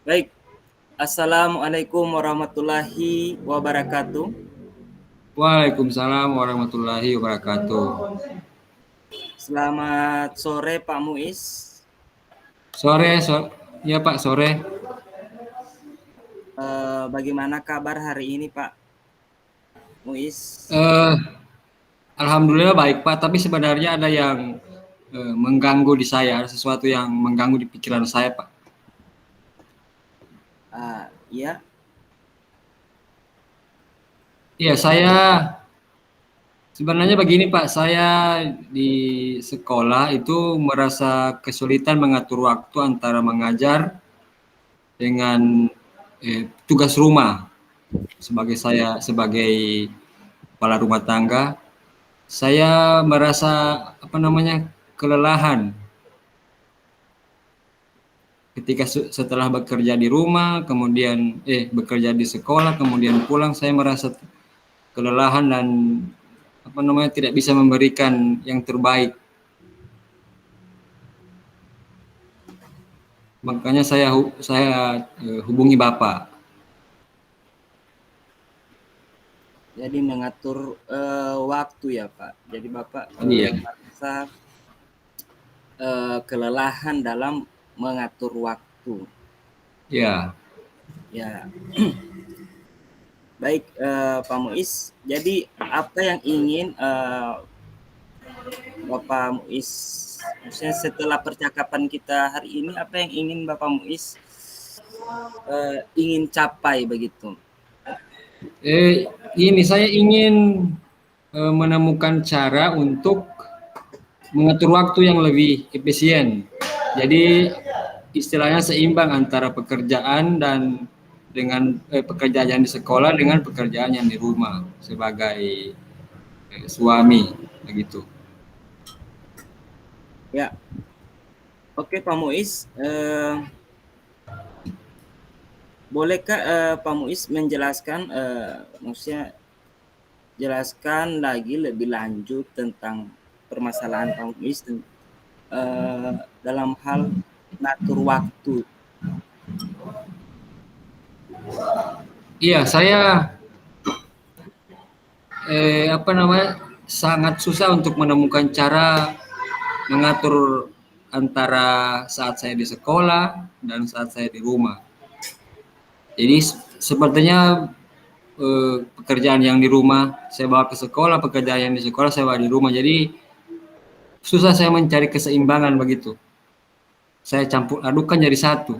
Baik, Assalamualaikum warahmatullahi wabarakatuh. Waalaikumsalam warahmatullahi wabarakatuh. Selamat sore Pak Muiz. Ya Pak, sore. Bagaimana kabar hari ini Pak Muiz? Eh, Alhamdulillah baik Pak, tapi sebenarnya ada yang mengganggu di saya, ada sesuatu yang mengganggu di pikiran saya Pak. Ya, Iya, saya sebenarnya begini Pak, saya di sekolah itu merasa kesulitan mengatur waktu antara mengajar dengan tugas rumah. Sebagai kepala rumah tangga, saya merasa kelelahan ketika setelah bekerja di rumah, kemudian bekerja di sekolah, kemudian pulang, saya merasa kelelahan dan tidak bisa memberikan yang terbaik. Makanya saya hubungi Bapak. jadi mengatur waktu ya Pak. Jadi Bapak Iya. merasa kelelahan dalam mengatur waktu. Ya. Ya. Baik Pak Muiz. Jadi apa yang ingin Bapak Muiz, maksudnya setelah percakapan kita hari ini, apa yang ingin Bapak Muiz ingin capai begitu? Saya ingin menemukan cara untuk mengatur waktu yang lebih efisien. Jadi istilahnya seimbang antara pekerjaan dan dengan pekerjaan di sekolah dengan pekerjaan yang di rumah sebagai suami begitu. Ya, oke Pak Muiz, bolehkah Pak Muiz menjelaskan, maksudnya jelaskan lagi lebih lanjut tentang permasalahan Pak Muiz dalam hal mengatur waktu? Iya, saya sangat susah untuk menemukan cara mengatur antara saat saya di sekolah dan saat saya di rumah. Jadi sepertinya pekerjaan yang di rumah saya bawa ke sekolah, pekerjaan yang di sekolah saya bawa di rumah. Jadi susah saya mencari keseimbangan begitu. Saya campur adukan jadi satu.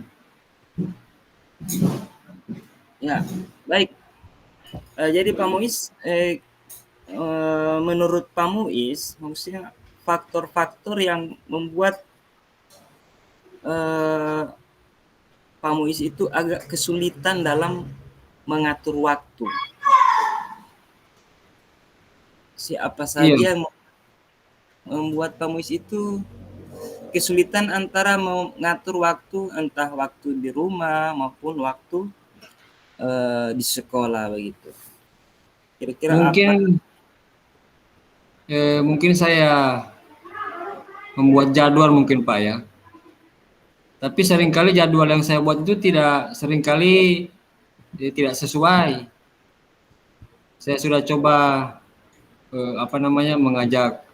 Ya, baik. Jadi Pak Muiz, menurut Pak Muiz, maksudnya faktor-faktor yang membuat Pak Muiz itu agak kesulitan dalam mengatur waktu. Siapa saja yang membuat Pak Muiz itu kesulitan antara mengatur waktu, entah waktu di rumah maupun waktu di sekolah begitu. Kira-kira mungkin saya membuat jadwal mungkin Pak ya. Tapi seringkali jadwal yang saya buat itu tidak sesuai. Saya sudah coba mengajak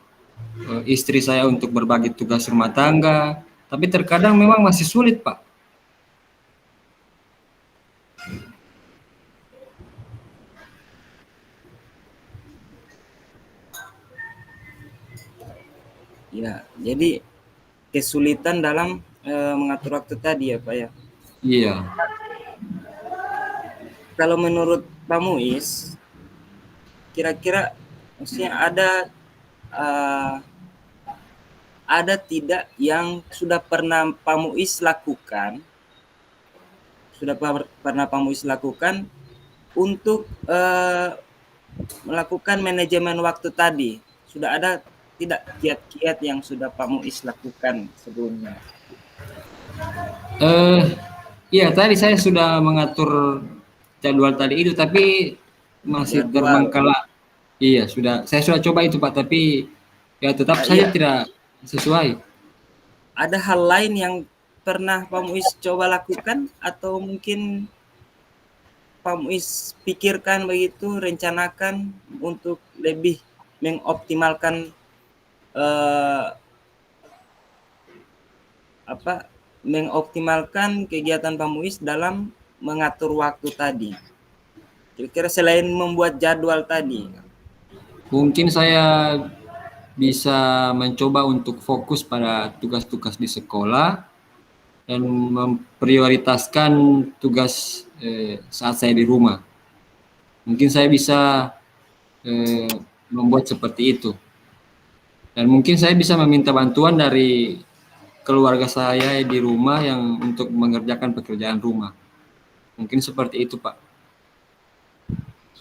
istri saya untuk berbagi tugas rumah tangga, tapi terkadang memang masih sulit Pak. Ya, jadi kesulitan dalam mengatur waktu tadi ya Pak ya. Iya. Kalau menurut Pak Muiz, kira-kira maksudnya ada tidak yang sudah pernah Pak Muiz lakukan, untuk melakukan manajemen waktu tadi? Sudah ada tidak kiat-kiat yang sudah Pak Muiz lakukan sebelumnya? Iya, tadi saya sudah mengatur jadwal tadi itu, tapi masih terbengkalai. Iya, saya sudah coba itu Pak, tapi ya tetap saja Iya, tidak sesuai. ada hal lain yang pernah Pak Muiz coba lakukan atau mungkin Pak Muiz pikirkan begitu, rencanakan untuk lebih mengoptimalkan eh, mengoptimalkan kegiatan Pak Muiz dalam mengatur waktu tadi. Kira-kira selain membuat jadwal tadi. Mungkin saya bisa mencoba untuk fokus pada tugas-tugas di sekolah dan memprioritaskan tugas saat saya di rumah. Mungkin saya bisa eh, membuat seperti itu. Dan mungkin saya bisa meminta bantuan dari keluarga saya di rumah yang untuk mengerjakan pekerjaan rumah. Mungkin seperti itu, Pak.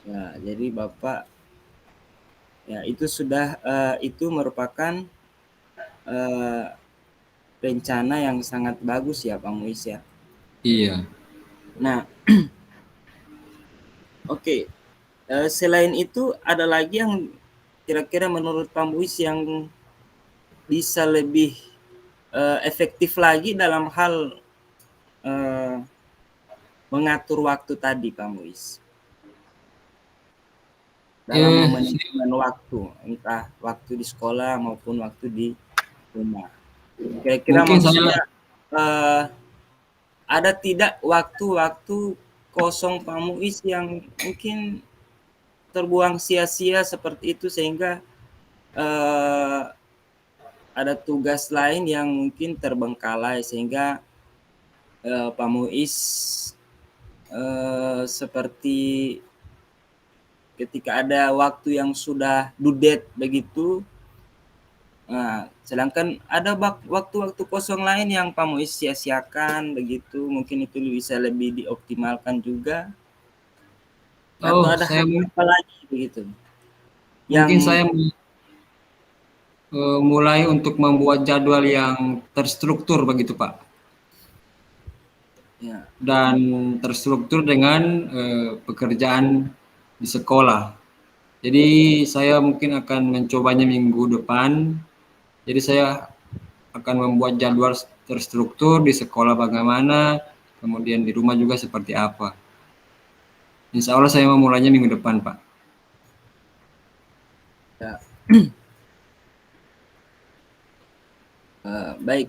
Ya, jadi Bapak ya itu sudah itu merupakan eh, rencana yang sangat bagus ya Pak Muiz ya. Iya. Nah, oke. Selain itu ada lagi yang kira-kira menurut Pak Muiz yang bisa lebih efektif lagi dalam hal eh, mengatur waktu tadi Pak Muiz. Dalam Eh, memanajemen waktu, entah waktu di sekolah maupun waktu di rumah. Kira-kira mungkin maksudnya saya eh, ada tidak waktu-waktu kosong Pak Muiz yang mungkin terbuang sia-sia seperti itu sehingga eh, ada tugas lain yang mungkin terbengkalai sehingga Pak Muiz seperti ketika ada waktu yang sudah due date begitu. Nah, sedangkan ada waktu-waktu kosong lain yang Pak Muiz sia-siakan begitu, mungkin itu bisa lebih dioptimalkan juga. Atau oh, ada hal apa lagi begitu mungkin yang saya mulai untuk membuat jadwal yang terstruktur begitu, Pak. ya, Dan terstruktur dengan pekerjaan di sekolah. Jadi saya mungkin akan mencobanya minggu depan. Jadi saya akan membuat jadwal terstruktur di sekolah bagaimana, kemudian di rumah juga seperti apa. Insya Allah saya memulainya minggu depan, Pak. ya baik.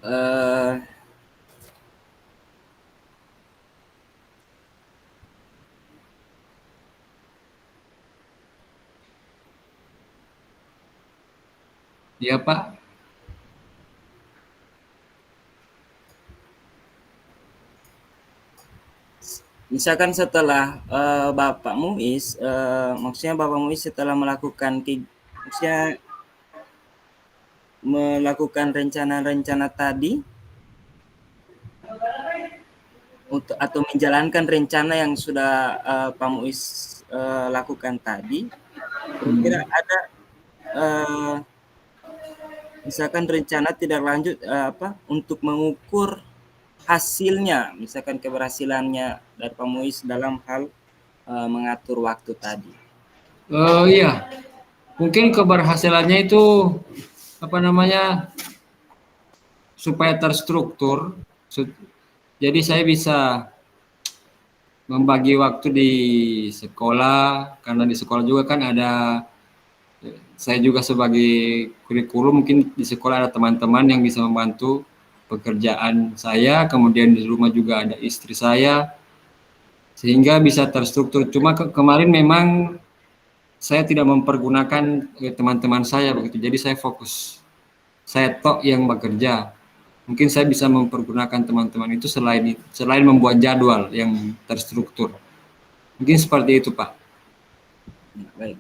Eh, Iya, Pak. Misalkan setelah Bapak Muiz, maksudnya Bapak Muiz setelah maksudnya melakukan rencana-rencana tadi untuk atau menjalankan rencana yang sudah Pak Muiz lakukan tadi, kira-kira ada uh, misalkan rencana tidak lanjut untuk mengukur hasilnya, misalkan keberhasilannya dari Pak Muiz dalam hal mengatur waktu tadi. Iya, mungkin keberhasilannya itu apa namanya supaya terstruktur. Jadi saya bisa membagi waktu di sekolah karena di sekolah juga kan ada saya juga sebagai kurikulum mungkin di sekolah ada teman-teman yang bisa membantu pekerjaan saya, kemudian di rumah juga ada istri saya sehingga bisa terstruktur. Cuma kemarin memang saya tidak mempergunakan teman-teman saya begitu. Jadi saya fokus saya tok yang bekerja. Mungkin saya bisa mempergunakan teman-teman itu selain membuat jadwal yang terstruktur. Mungkin seperti itu, Pak. Ya, baik.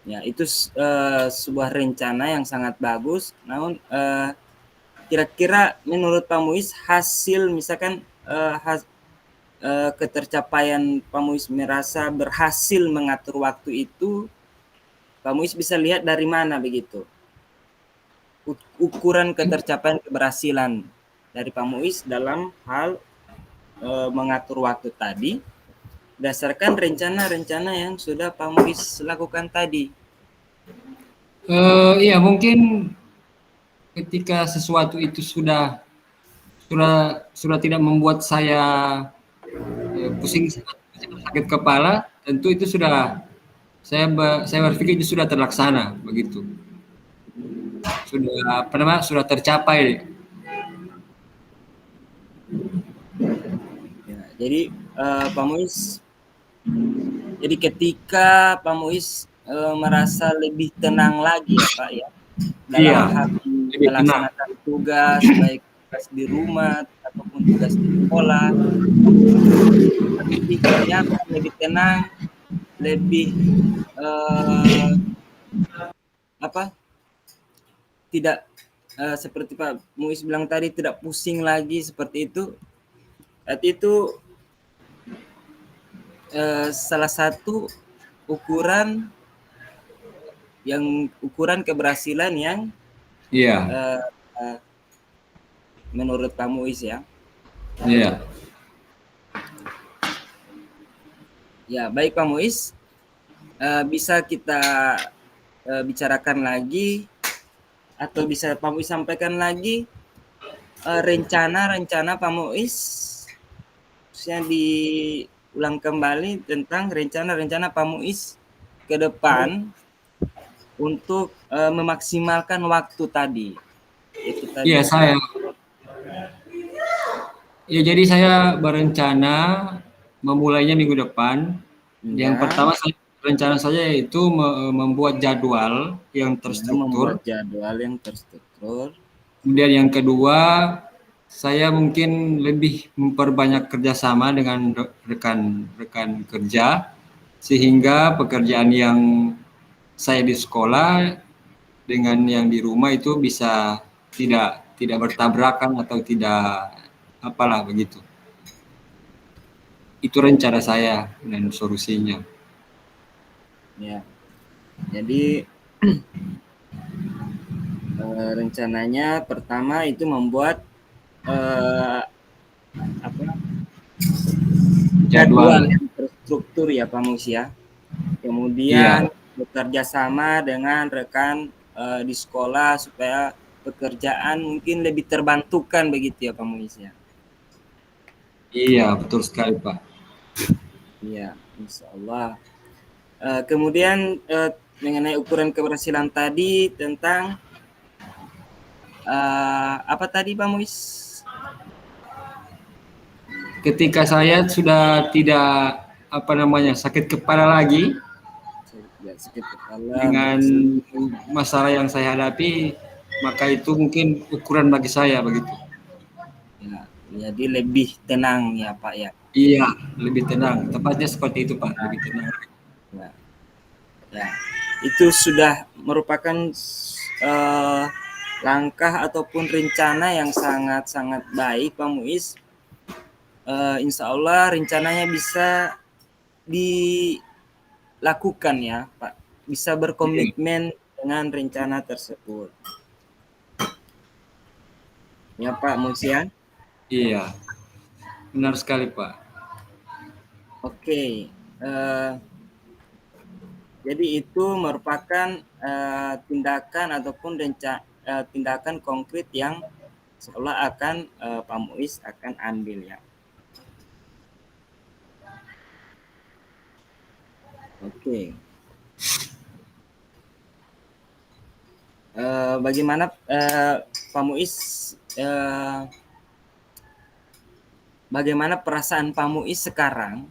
Ya, itu sebuah rencana yang sangat bagus. Namun kira-kira menurut Pak Muiz hasil misalkan ketercapaian Pak Muiz merasa berhasil mengatur waktu itu, Pak Muiz bisa lihat dari mana begitu? Ukuran ketercapaian keberhasilan dari Pak Muiz dalam hal mengatur waktu tadi berdasarkan rencana-rencana yang sudah Pak Muiz lakukan tadi. Iya mungkin ketika sesuatu itu sudah tidak membuat saya pusing sakit kepala, tentu itu sudah saya berpikir itu sudah terlaksana begitu. Sudah apa namanya? Sudah tercapai. Ya, jadi Pak Muiz, jadi ketika Pak Muiz merasa lebih tenang lagi ya Pak ya, dalam Iya, hal lebih tenang. melaksanakan tugas, baik tugas di rumah ataupun tugas di sekolah, lebih nyaman, lebih tenang, lebih apa? Tidak seperti Pak Muiz bilang tadi, tidak pusing lagi seperti itu. Itu salah satu ukuran keberhasilan yang Iya, uh, uh, menurut Pak Muiz ya. iya. Ya, baik Pak Muiz, bisa kita bicarakan lagi atau bisa Pak Muiz sampaikan lagi rencana-rencana Pak Muiz yang diulang kembali tentang rencana-rencana Pak Muiz ke depan untuk memaksimalkan waktu tadi. Itu tadi Iya, sudah. Ya, jadi saya berencana memulainya minggu depan. Yang Ya, pertama rencana saya yaitu membuat jadwal yang ya, membuat terstruktur. jadwal yang terstruktur. Kemudian yang kedua, saya mungkin lebih memperbanyak kerjasama dengan rekan-rekan kerja, sehingga pekerjaan yang saya di sekolah dengan yang di rumah itu bisa tidak bertabrakan atau tidak apalah begitu. Itu rencana saya dan solusinya. Ya, jadi rencananya pertama itu membuat apa jadwal Jadwal. yang terstruktur ya Pak Mus ya. Iya, Kemudian bekerja sama dengan rekan di sekolah supaya pekerjaan mungkin lebih terbantukan begitu ya Pak Mus ya. iya betul sekali Pak. Iya, insya Allah. Kemudian mengenai ukuran keberhasilan tadi tentang apa tadi Pak Muis? Ketika saya sudah tidak apa namanya sakit kepala lagi Ya, sakit kepala dengan berhasil. masalah yang saya hadapi, maka itu mungkin ukuran bagi saya begitu. Ya, jadi lebih tenang ya Pak ya. Iya, lebih tenang. Tepatnya seperti itu Pak, lebih tenang. Ya, ya. Itu sudah merupakan langkah ataupun rencana yang sangat-sangat baik Pak Muiz. Insya Allah rencananya bisa dilakukan ya Pak, bisa berkomitmen dengan rencana tersebut ya Pak Muiz. Iya, benar sekali Pak. Oke, jadi itu merupakan tindakan ataupun tindakan konkret yang seolah akan Pak Muiz akan ambil ya. Oke. Bagaimana Pak Muiz? Bagaimana perasaan Pak Muiz sekarang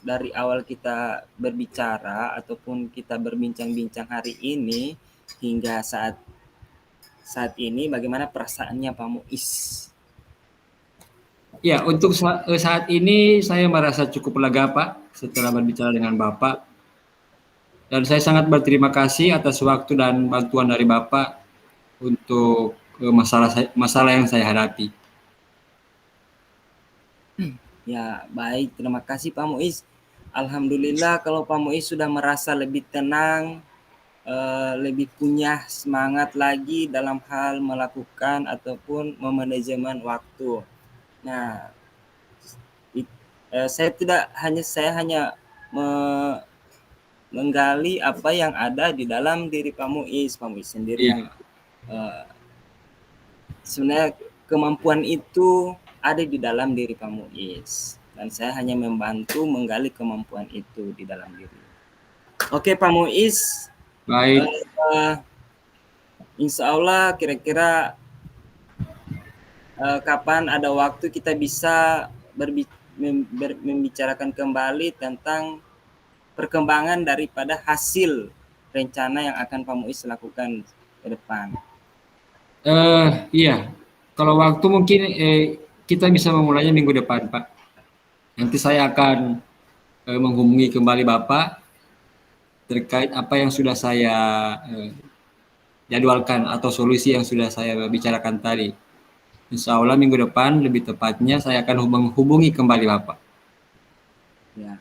dari awal kita berbicara ataupun kita berbincang-bincang hari ini hingga saat ini, bagaimana perasaannya Pak Muiz? Ya, untuk saat ini saya merasa cukup lega Pak setelah berbicara dengan Bapak. Dan saya sangat berterima kasih atas waktu dan bantuan dari Bapak untuk masalah yang saya hadapi. Ya, baik. Terima kasih Pak Muiz. Alhamdulillah kalau Pak Muiz sudah merasa lebih tenang, lebih punya semangat lagi dalam hal melakukan ataupun memanajemen waktu. Nah, Saya hanya menggali apa yang ada di dalam diri Pak Muiz sendiri yang Iya. sebenarnya kemampuan itu ada di dalam diri Pak Muiz, dan saya hanya membantu menggali kemampuan itu di dalam diri. Oke Pak Muiz, Baik. insya Allah kira-kira kapan ada waktu kita bisa membicarakan kembali tentang perkembangan daripada hasil rencana yang akan Pak Muiz lakukan ke depan. Iya, kalau waktu mungkin kita bisa memulainya minggu depan, Pak. Nanti saya akan menghubungi kembali Bapak terkait apa yang sudah saya jadwalkan atau solusi yang sudah saya bicarakan tadi. Insya Allah minggu depan lebih tepatnya saya akan menghubungi kembali Bapak. Ya.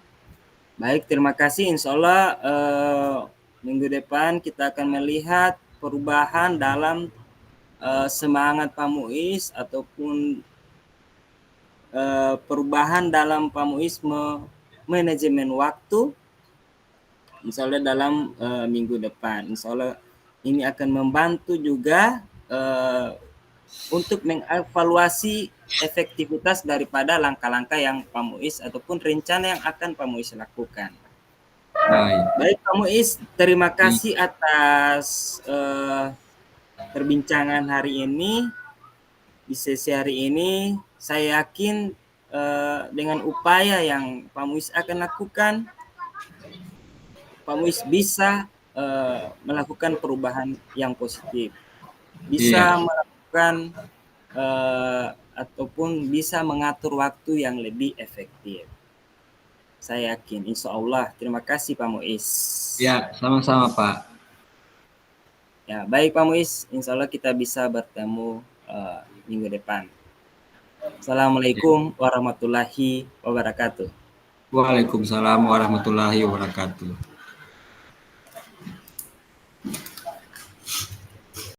Baik, terima kasih. Insya Allah minggu depan kita akan melihat perubahan dalam semangat Pak Muiz ataupun perubahan dalam Pak Muiz manajemen waktu. Insya Allah dalam minggu depan. Insya Allah ini akan membantu juga untuk mengevaluasi efektivitas daripada langkah-langkah yang Pak Muiz ataupun rencana yang akan Pak Muiz lakukan. Baik Pak Muiz, terima kasih atas perbincangan hari ini. Di sesi hari ini saya yakin dengan upaya yang Pak Muiz akan lakukan, Pak Muiz bisa melakukan perubahan yang positif, bisa melakukan ataupun bisa mengatur waktu yang lebih efektif. Saya yakin, insya Allah. Terima kasih Pak Muiz. Ya, sama-sama Pak. Ya, baik Pak Muiz, insya Allah kita bisa bertemu minggu depan. Assalamualaikum warahmatullahi wabarakatuh. Waalaikumsalam warahmatullahi wabarakatuh.